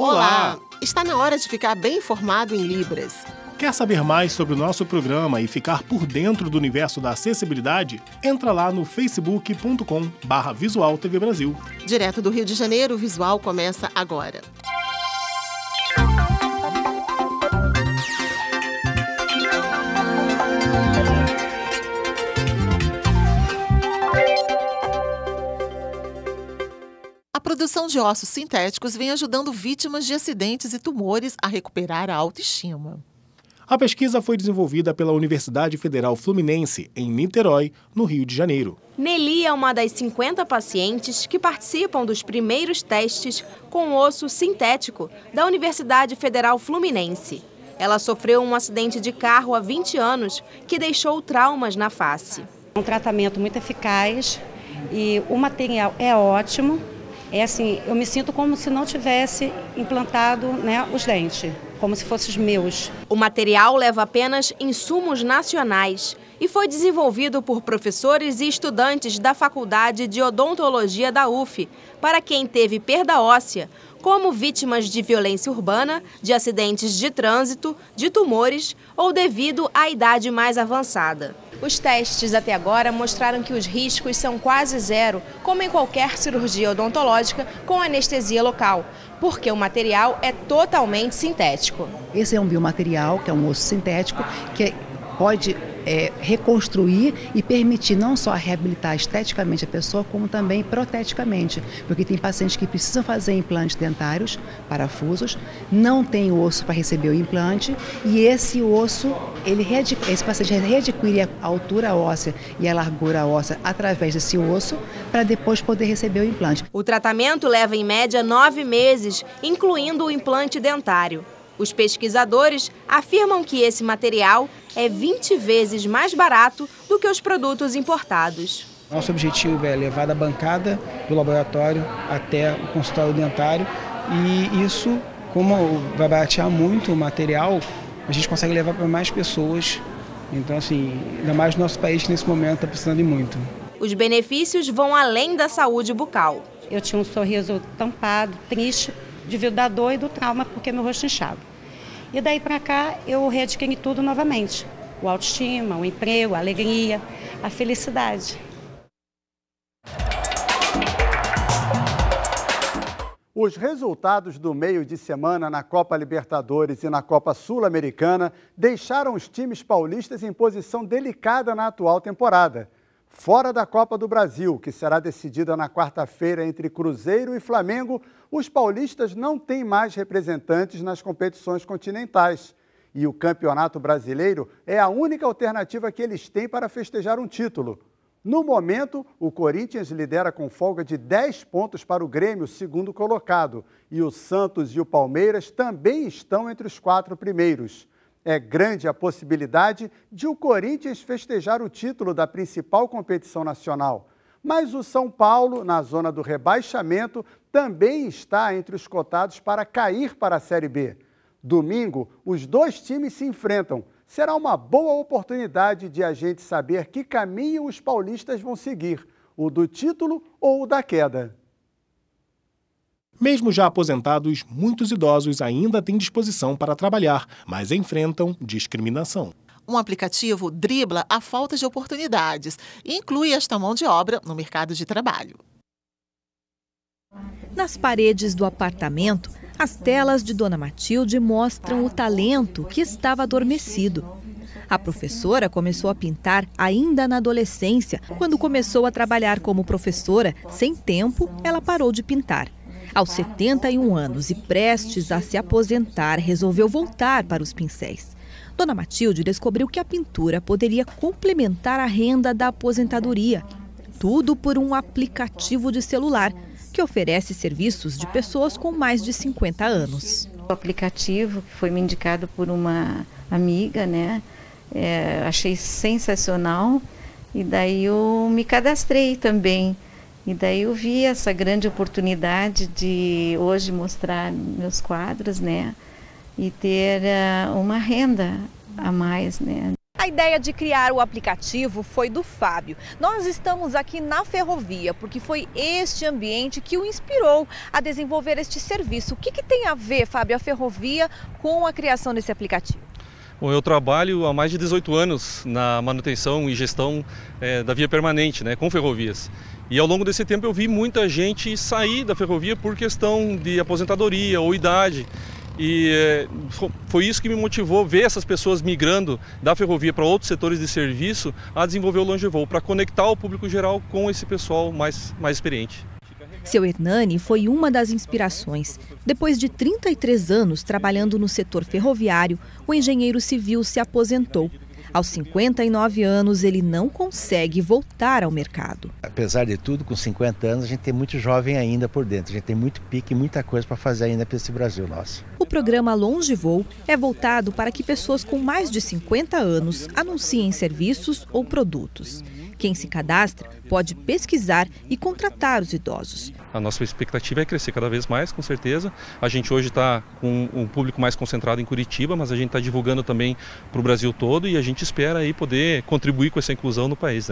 Olá! Está na hora de ficar bem informado em Libras. Quer saber mais sobre o nosso programa e ficar por dentro do universo da acessibilidade? Entra lá no facebook.com/Visual TV Brasil. Direto do Rio de Janeiro, o Visual começa agora. A produção de ossos sintéticos vem ajudando vítimas de acidentes e tumores a recuperar a autoestima. A pesquisa foi desenvolvida pela Universidade Federal Fluminense, em Niterói, no Rio de Janeiro. Nelly é uma das 50 pacientes que participam dos primeiros testes com osso sintético da Universidade Federal Fluminense. Ela sofreu um acidente de carro há 20 anos que deixou traumas na face. Um tratamento muito eficaz e o material é ótimo. É assim, eu me sinto como se não tivesse implantado, os dentes, como se fossem os meus. O material leva apenas insumos nacionais e foi desenvolvido por professores e estudantes da Faculdade de Odontologia da UF, para quem teve perda óssea, como vítimas de violência urbana, de acidentes de trânsito, de tumores ou devido à idade mais avançada. Os testes até agora mostraram que os riscos são quase zero, como em qualquer cirurgia odontológica com anestesia local, porque o material é totalmente sintético. Esse é um biomaterial, que é um osso sintético, que pode reconstruir e permitir não só reabilitar esteticamente a pessoa, como também proteticamente, porque tem pacientes que precisam fazer implantes dentários, parafusos, não tem osso para receber o implante e esse osso, esse paciente readquire a altura óssea e a largura óssea através desse osso para depois poder receber o implante. O tratamento leva em média 9 meses, incluindo o implante dentário. Os pesquisadores afirmam que esse material é 20 vezes mais barato do que os produtos importados. Nosso objetivo é levar da bancada do laboratório até o consultório dentário e isso, como vai baratear muito o material, a gente consegue levar para mais pessoas. Então, assim, ainda mais no nosso país que nesse momento está precisando de muito. Os benefícios vão além da saúde bucal. Eu tinha um sorriso tampado, triste, devido da dor e do trauma, porque meu rosto inchado. E daí para cá eu readquiri tudo novamente. O autoestima, o emprego, a alegria, a felicidade. Os resultados do meio de semana na Copa Libertadores e na Copa Sul-Americana deixaram os times paulistas em posição delicada na atual temporada. Fora da Copa do Brasil, que será decidida na quarta-feira entre Cruzeiro e Flamengo, os paulistas não têm mais representantes nas competições continentais. E o Campeonato Brasileiro é a única alternativa que eles têm para festejar um título. No momento, o Corinthians lidera com folga de 10 pontos para o Grêmio, segundo colocado, e o Santos e o Palmeiras também estão entre os 4 primeiros. É grande a possibilidade de o Corinthians festejar o título da principal competição nacional. Mas o São Paulo, na zona do rebaixamento, também está entre os cotados para cair para a Série B. Domingo, os dois times se enfrentam. Será uma boa oportunidade de a gente saber que caminho os paulistas vão seguir, o do título ou o da queda. Mesmo já aposentados, muitos idosos ainda têm disposição para trabalhar, mas enfrentam discriminação. Um aplicativo dribla a falta de oportunidades e inclui esta mão de obra no mercado de trabalho. Nas paredes do apartamento, as telas de Dona Matilde mostram o talento que estava adormecido. A professora começou a pintar ainda na adolescência. Quando começou a trabalhar como professora, sem tempo, ela parou de pintar. Aos 71 anos e prestes a se aposentar, resolveu voltar para os pincéis. Dona Matilde descobriu que a pintura poderia complementar a renda da aposentadoria. Tudo por um aplicativo de celular, que oferece serviços de pessoas com mais de 50 anos. O aplicativo que foi me indicado por uma amiga, achei sensacional e daí eu me cadastrei também. E daí eu vi essa grande oportunidade de hoje mostrar meus quadros, e ter uma renda a mais, A ideia de criar o aplicativo foi do Fábio. Nós estamos aqui na ferrovia porque foi este ambiente que o inspirou a desenvolver este serviço. O que tem a ver, Fábio, a ferrovia com a criação desse aplicativo? Bom, eu trabalho há mais de 18 anos na manutenção e gestão da via permanente, com ferrovias. E ao longo desse tempo eu vi muita gente sair da ferrovia por questão de aposentadoria ou idade. E foi isso que me motivou ver essas pessoas migrando da ferrovia para outros setores de serviço a desenvolver o Longevoo, para conectar o público geral com esse pessoal mais experiente. Seu Hernani foi uma das inspirações. Depois de 33 anos trabalhando no setor ferroviário, o engenheiro civil se aposentou. Aos 59 anos, ele não consegue voltar ao mercado. Apesar de tudo, com 50 anos, a gente tem muito jovem ainda por dentro. A gente tem muito pique e muita coisa para fazer ainda para esse Brasil nosso. O programa Longevoo é voltado para que pessoas com mais de 50 anos anunciem serviços ou produtos. Quem se cadastra pode pesquisar e contratar os idosos. A nossa expectativa é crescer cada vez mais, com certeza. A gente hoje está com um público mais concentrado em Curitiba, mas a gente está divulgando também para o Brasil todo e a gente espera aí poder contribuir com essa inclusão no país,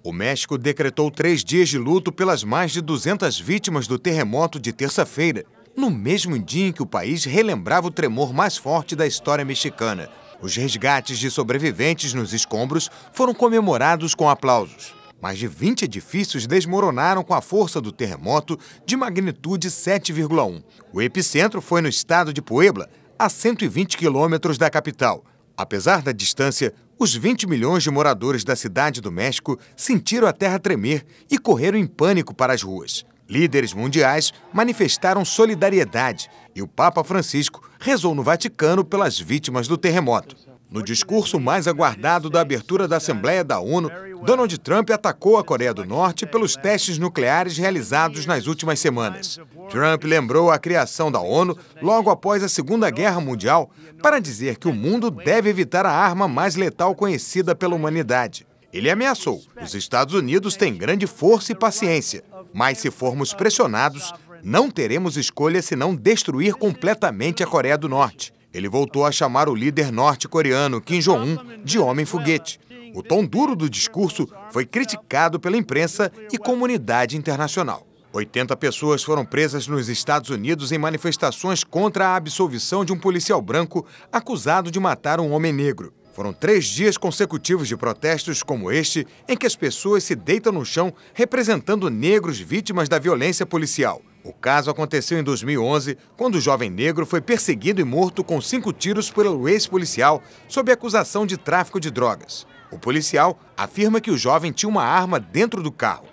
O México decretou 3 dias de luto pelas mais de 200 vítimas do terremoto de terça-feira, no mesmo dia em que o país relembrava o tremor mais forte da história mexicana. Os resgates de sobreviventes nos escombros foram comemorados com aplausos. Mais de 20 edifícios desmoronaram com a força do terremoto de magnitude 7,1. O epicentro foi no estado de Puebla, a 120 quilômetros da capital. Apesar da distância, os 20 milhões de moradores da cidade do México sentiram a terra tremer e correram em pânico para as ruas. Líderes mundiais manifestaram solidariedade e o Papa Francisco rezou no Vaticano pelas vítimas do terremoto. No discurso mais aguardado da abertura da Assembleia da ONU, Donald Trump atacou a Coreia do Norte pelos testes nucleares realizados nas últimas semanas. Trump lembrou a criação da ONU logo após a Segunda Guerra Mundial para dizer que o mundo deve evitar a arma mais letal conhecida pela humanidade. Ele ameaçou: os Estados Unidos têm grande força e paciência, mas se formos pressionados, não teremos escolha senão destruir completamente a Coreia do Norte. Ele voltou a chamar o líder norte-coreano Kim Jong-un de homem-foguete. O tom duro do discurso foi criticado pela imprensa e comunidade internacional. 80 pessoas foram presas nos Estados Unidos em manifestações contra a absolvição de um policial branco acusado de matar um homem negro. Foram 3 dias consecutivos de protestos como este, em que as pessoas se deitam no chão representando negros vítimas da violência policial. O caso aconteceu em 2011, quando o jovem negro foi perseguido e morto com 5 tiros pelo ex-policial sob acusação de tráfico de drogas. O policial afirma que o jovem tinha uma arma dentro do carro.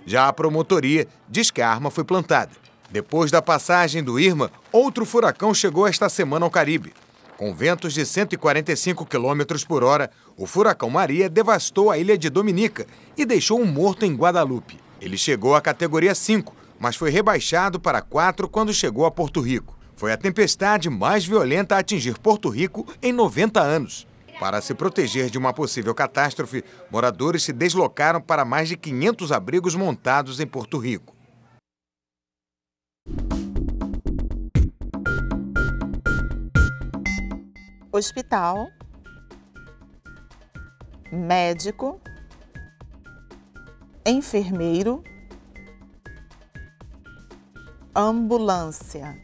Já a promotoria diz que a arma foi plantada. Depois da passagem do Irma, outro furacão chegou esta semana ao Caribe. Com ventos de 145 km por hora, o furacão Maria devastou a ilha de Dominica e deixou um morto em Guadalupe. Ele chegou à categoria 5, mas foi rebaixado para 4 quando chegou a Porto Rico. Foi a tempestade mais violenta a atingir Porto Rico em 90 anos. Para se proteger de uma possível catástrofe, moradores se deslocaram para mais de 500 abrigos montados em Porto Rico. Hospital, médico, enfermeiro, ambulância.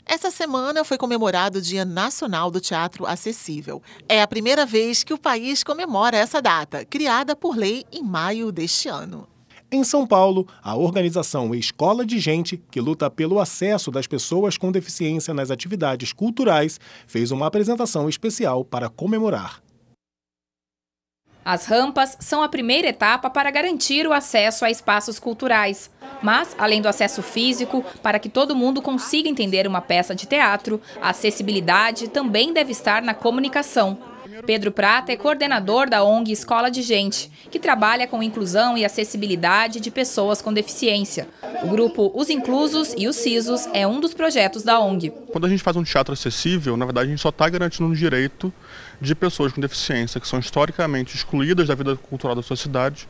Essa semana foi comemorado o Dia Nacional do Teatro Acessível. É a primeira vez que o país comemora essa data, criada por lei em maio deste ano. Em São Paulo, a organização Escola de Gente, que luta pelo acesso das pessoas com deficiência nas atividades culturais, fez uma apresentação especial para comemorar. As rampas são a primeira etapa para garantir o acesso a espaços culturais. Mas, além do acesso físico, para que todo mundo consiga entender uma peça de teatro, a acessibilidade também deve estar na comunicação. Pedro Prata é coordenador da ONG Escola de Gente, que trabalha com inclusão e acessibilidade de pessoas com deficiência. O grupo Os Inclusos e os CISOS é um dos projetos da ONG. Quando a gente faz um teatro acessível, na verdade a gente só está garantindo o direito de pessoas com deficiência, que são historicamente excluídas da vida cultural da sociedade,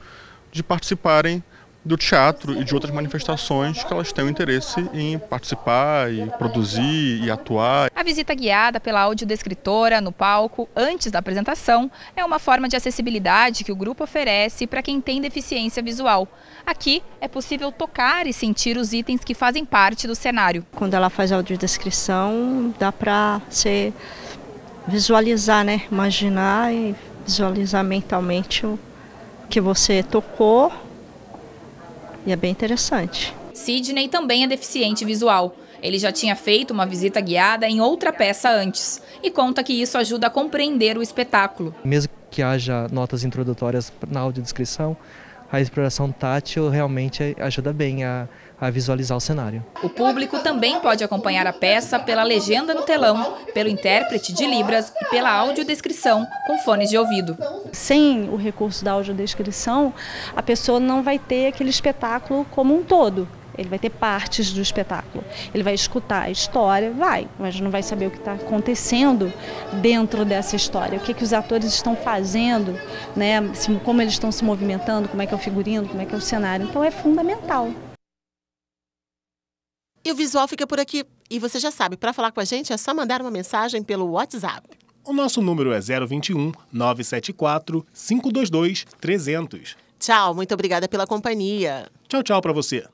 de participarem do teatro e de outras manifestações que elas tenham interesse em participar e produzir e atuar. A visita guiada pela audiodescritora no palco antes da apresentação é uma forma de acessibilidade que o grupo oferece para quem tem deficiência visual. Aqui é possível tocar e sentir os itens que fazem parte do cenário. Quando ela faz a audiodescrição, dá para você visualizar, né? Imaginar e visualizar mentalmente o que você tocou. E é bem interessante. Sidney também é deficiente visual. Ele já tinha feito uma visita guiada em outra peça antes e conta que isso ajuda a compreender o espetáculo. Mesmo que haja notas introdutórias na audiodescrição, a exploração tátil realmente ajuda bem a visualizar o cenário. O público também pode acompanhar a peça pela legenda no telão, pelo intérprete de Libras e pela audiodescrição com fones de ouvido. Sem o recurso da audiodescrição, a pessoa não vai ter aquele espetáculo como um todo. Ele vai ter partes do espetáculo. Ele vai escutar a história, mas não vai saber o que está acontecendo dentro dessa história. O que os atores estão fazendo, né? Como eles estão se movimentando, como é que é o figurino, como é que é o cenário. Então é fundamental. E o visual fica por aqui. E você já sabe, para falar com a gente é só mandar uma mensagem pelo WhatsApp. O nosso número é 021 974 522 300. Tchau, muito obrigada pela companhia. Tchau, tchau para você.